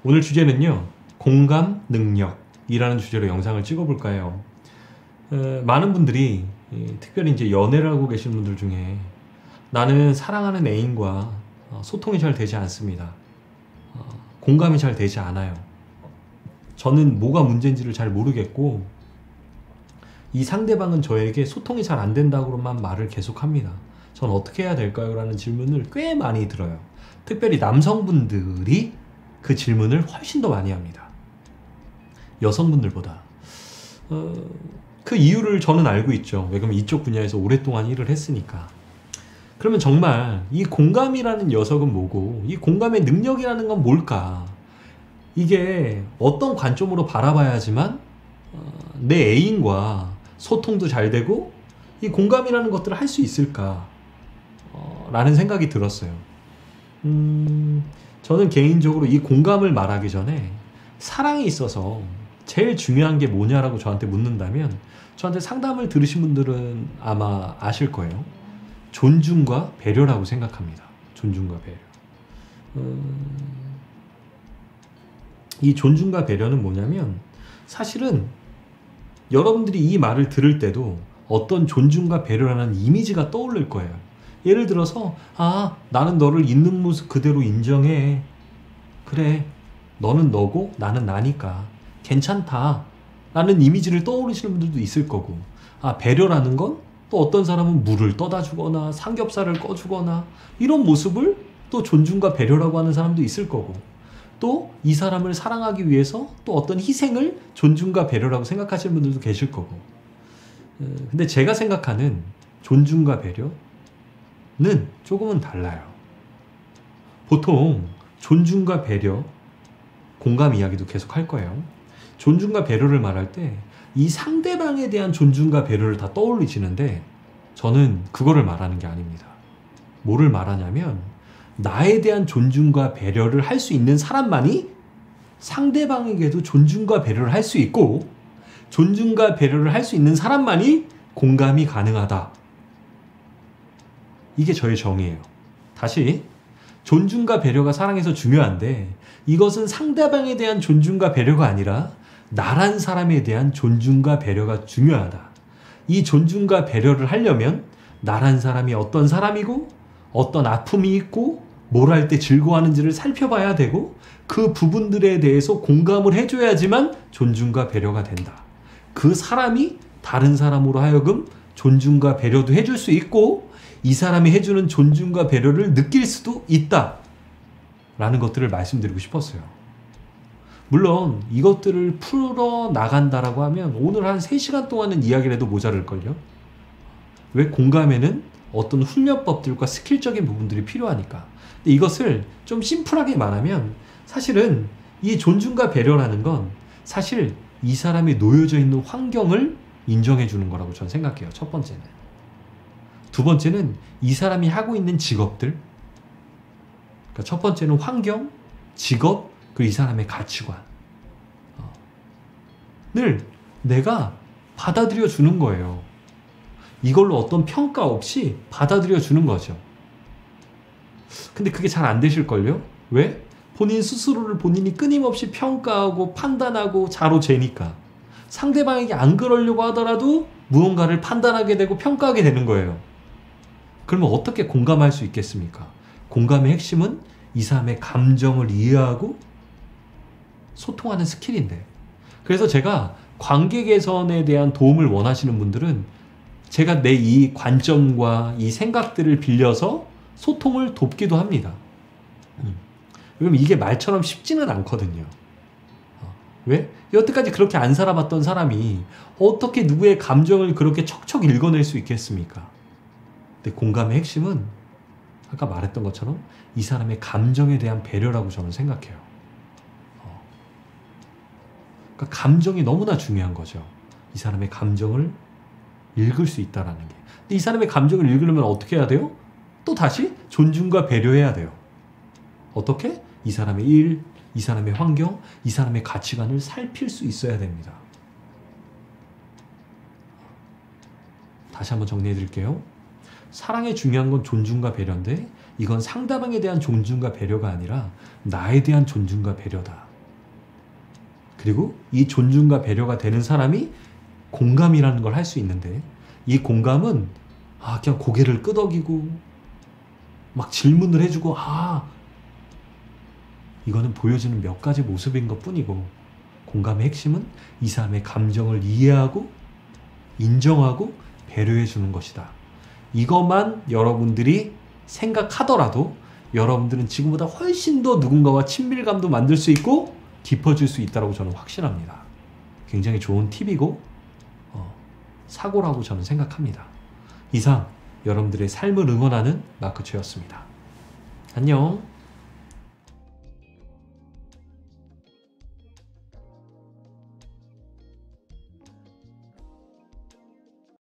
오늘 주제는요, 공감 능력이라는 주제로 영상을 찍어볼까 해요. 많은 분들이 특별히 이제 연애를 하고 계신 분들 중에 나는 사랑하는 애인과 소통이 잘 되지 않습니다. 공감이 잘 되지 않아요. 저는 뭐가 문제인지를 잘 모르겠고 이 상대방은 저에게 소통이 잘 안 된다고만 말을 계속합니다. 전 어떻게 해야 될까요? 라는 질문을 꽤 많이 들어요. 특별히 남성분들이 그 질문을 훨씬 더 많이 합니다. 여성분들보다. 그 이유를 저는 알고 있죠. 왜냐면 이쪽 분야에서 오랫동안 일을 했으니까. 그러면 정말 이 공감이라는 녀석은 뭐고 이 공감의 능력이라는 건 뭘까? 이게 어떤 관점으로 바라봐야지만 내 애인과 소통도 잘 되고 이 공감이라는 것들을 할 수 있을까? 라는 생각이 들었어요. 저는 개인적으로 이 공감을 말하기 전에 사랑에 있어서 제일 중요한 게 뭐냐라고 저한테 묻는다면 저한테 상담을 들으신 분들은 아마 아실 거예요. 존중과 배려라고 생각합니다. 존중과 배려. 이 존중과 배려는 뭐냐면 사실은 여러분들이 이 말을 들을 때도 어떤 존중과 배려라는 이미지가 떠오를 거예요. 예를 들어서 나는 너를 있는 모습 그대로 인정해. 그래, 너는 너고 나는 나니까 괜찮다 라는 이미지를 떠오르시는 분들도 있을 거고, 배려라는 건 또 어떤 사람은 물을 떠다 주거나 삼겹살을 꺼주거나 이런 모습을 또 존중과 배려라고 하는 사람도 있을 거고, 또 이 사람을 사랑하기 위해서 또 어떤 희생을 존중과 배려라고 생각하시는 분들도 계실 거고. 근데 제가 생각하는 존중과 배려는 조금은 달라요. 보통 존중과 배려, 공감 이야기도 계속 할 거예요. 존중과 배려를 말할 때 이 상대방에 대한 존중과 배려를 다 떠올리시는데 저는 그거를 말하는 게 아닙니다. 뭐를 말하냐면 나에 대한 존중과 배려를 할 수 있는 사람만이 상대방에게도 존중과 배려를 할 수 있고, 존중과 배려를 할 수 있는 사람만이 공감이 가능하다. 이게 저의 정의예요. 다시, 존중과 배려가 사랑에서 중요한데 이것은 상대방에 대한 존중과 배려가 아니라 나란 사람에 대한 존중과 배려가 중요하다. 이 존중과 배려를 하려면 나란 사람이 어떤 사람이고 어떤 아픔이 있고 뭘 할 때 즐거워하는지를 살펴봐야 되고 그 부분들에 대해서 공감을 해줘야지만 존중과 배려가 된다. 그 사람이 다른 사람으로 하여금 존중과 배려도 해줄 수 있고 이 사람이 해주는 존중과 배려를 느낄 수도 있다 라는 것들을 말씀드리고 싶었어요. 물론 이것들을 풀어나간다라고 하면 오늘 한 3시간 동안은 이야기를 해도 모자랄걸요. 왜? 공감에는 어떤 훈련법들과 스킬적인 부분들이 필요하니까. 근데 이것을 좀 심플하게 말하면 사실은 이 존중과 배려라는 건 사실 이 사람이 놓여져 있는 환경을 인정해 주는 거라고 저는 생각해요. 첫 번째는. 두 번째는 이 사람이 하고 있는 직업들. 그러니까 첫 번째는 환경, 직업, 그리고 이 사람의 가치관을 내가 받아들여 주는 거예요. 이걸로 어떤 평가 없이 받아들여 주는 거죠. 근데 그게 잘 안 되실걸요? 왜? 본인 스스로를 본인이 끊임없이 평가하고 판단하고 자로재니까. 상대방에게 안 그러려고 하더라도 무언가를 판단하게 되고 평가하게 되는 거예요. 그러면 어떻게 공감할 수 있겠습니까? 공감의 핵심은 이 사람의 감정을 이해하고 소통하는 스킬인데, 그래서 제가 관계 개선에 대한 도움을 원하시는 분들은 제가 내 이 관점과 이 생각들을 빌려서 소통을 돕기도 합니다. 왜냐면 이게 말처럼 쉽지는 않거든요. 왜? 여태까지 그렇게 안 살아봤던 사람이 어떻게 누구의 감정을 그렇게 척척 읽어낼 수 있겠습니까? 근데 공감의 핵심은 아까 말했던 것처럼 이 사람의 감정에 대한 배려라고 저는 생각해요. 그러니까 감정이 너무나 중요한 거죠. 이 사람의 감정을 읽을 수 있다라는 게. 근데 이 사람의 감정을 읽으려면 어떻게 해야 돼요? 또 다시 존중과 배려해야 돼요. 어떻게? 이 사람의 일, 이 사람의 환경, 이 사람의 가치관을 살필 수 있어야 됩니다. 다시 한번 정리해 드릴게요. 사랑에 중요한 건 존중과 배려인데 이건 상대방에 대한 존중과 배려가 아니라 나에 대한 존중과 배려다. 그리고 이 존중과 배려가 되는 사람이 공감이라는 걸 할 수 있는데, 이 공감은 그냥 고개를 끄덕이고 막 질문을 해주고 이거는 보여주는 몇 가지 모습인 것 뿐이고, 공감의 핵심은 이 사람의 감정을 이해하고 인정하고 배려해 주는 것이다. 이것만 여러분들이 생각하더라도 여러분들은 지금보다 훨씬 더 누군가와 친밀감도 만들 수 있고 깊어질 수 있다고 저는 확신합니다. 굉장히 좋은 팁이고 사고라고 저는 생각합니다. 이상 여러분들의 삶을 응원하는 마크 최였습니다. 안녕.